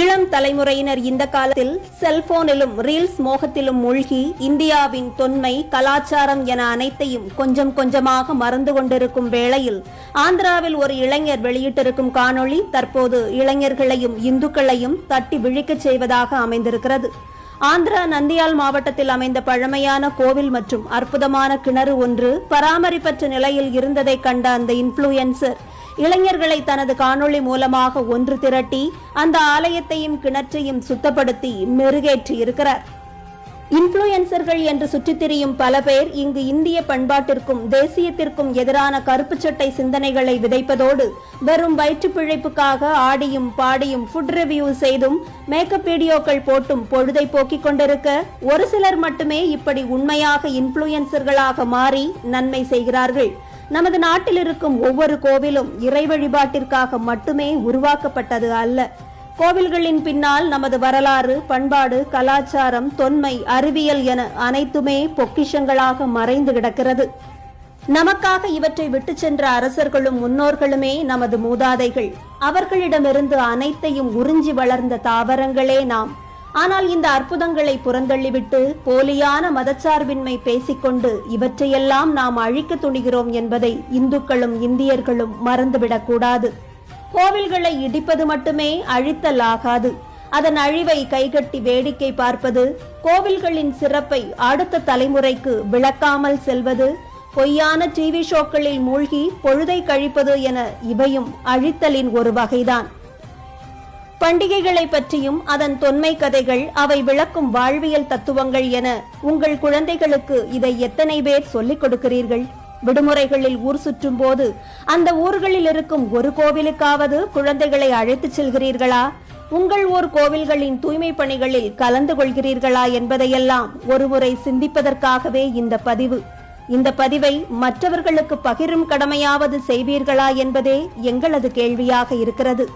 இளம் தலைமுறையினர் இந்த காலத்தில் செல்போனிலும் ரீல்ஸ் மோகத்திலும் மூழ்கி இந்தியாவின் தொன்மை, கலாச்சாரம் என அனைத்தையும் கொஞ்சம் கொஞ்சமாக மறந்து கொண்டிருக்கும் வேளையில் ஆந்திராவில் ஒரு இளைஞர் வெளியிட்டிருக்கும் காணொளி தற்போது இளைஞர்களையும் இந்துக்களையும் தட்டி விழிக்கச் செய்வதாக அமைந்திருக்கிறது. ஆந்திரா நந்தியால் மாவட்டத்தில் அமைந்த பழமையான கோவில் மற்றும் அற்புதமான கிணறு ஒன்று பராமரிப்பற்ற நிலையில் இருந்ததை கண்ட அந்த இன்ஃப்ளூயன்சர் இளைஞர்களை தனது காணொளி மூலமாக ஒன்று திரட்டி அந்த ஆலயத்தையும் கிணற்றையும் சுத்தப்படுத்தி மெருகேற்றி இருக்கிறார். இன்ஃப்ளூயன்சர்கள் என்று சுற்றித் திரியும் பல பேர் இங்கு இந்திய பண்பாட்டிற்கும் தேசியத்திற்கும் எதிரான கருப்பு சட்டை சிந்தனைகளை விதைப்பதோடு வெறும் வயிற்று பிழைப்புக்காக ஆடியும் பாடியும் ஃபுட் ரிவ்யூ செய்தும் மேக்கப் வீடியோக்கள் போட்டும் பொழுதை போக்கிக் கொண்டிருக்க, ஒரு சிலர் மட்டுமே இப்படி உண்மையாக இன்ஃப்ளூயன்சர்களாக மாறி நன்மை செய்கிறார்கள். நமது நாட்டில் இருக்கும் ஒவ்வொரு கோவிலும் இறை வழிபாட்டிற்காக மட்டுமே உருவாக்கப்பட்டது அல்ல. கோவில்களின் பின்னால் நமது வரலாறு, பண்பாடு, கலாச்சாரம், தொன்மை, அறிவியல் என அனைத்துமே பொக்கிஷங்களாக மறைந்து கிடக்கிறது. நமக்காக இவற்றை விட்டு சென்ற அரசர்களும் முன்னோர்களுமே நமது மூதாதைகள். அவர்களிடமிருந்து அனைத்தையும் உறிஞ்சி வளர்ந்த தாவரங்களே நாம். ஆனால் இந்த அற்புதங்களை புறந்தள்ளிவிட்டு போலியான மதச்சார்பின்மை பேசிக்கொண்டு இவற்றையெல்லாம் நாம் அழிக்க துணிகிறோம் என்பதை இந்துக்களும் இந்தியர்களும் மறந்துவிடக்கூடாது. கோவில்களை இடிப்பது மட்டுமே அழித்தல் ஆகாது. அதன் அழிவை கைகட்டி வேடிக்கை பார்ப்பது, கோவில்களின் சிறப்பை அடுத்த தலைமுறைக்கு விளக்காமல் செல்வது, பொய்யான டிவி ஷோக்களில் மூழ்கி பொழுதை கழிப்பது என இவையும் அழித்தலின் ஒரு வகைதான். பண்டிகைகளை பற்றியும் அதன் தொன்மை கதைகள், அவை விளக்கும் வாழ்வியல் தத்துவங்கள் என உங்கள் குழந்தைகளுக்கு இதை எத்தனை பேர் சொல்லிக் கொடுக்கிறீர்கள்? விடுமுறைகளில் ஊர் சுற்றும் போது அந்த ஊர்களில் இருக்கும் ஒரு கோவிலுக்காவது குழந்தைகளை அழைத்துச் செல்கிறீர்களா? உங்கள் ஊர் கோவில்களின் தூய்மை பணிகளில் கலந்து கொள்கிறீர்களா என்பதையெல்லாம் ஒருமுறை சிந்திப்பதற்காகவே இந்த பதிவு. இந்த பதிவை மற்றவர்களுக்கு பகிரும் கடமையாவது செய்வீர்களா என்பதே எங்களது கேள்வியாக இருக்கிறது.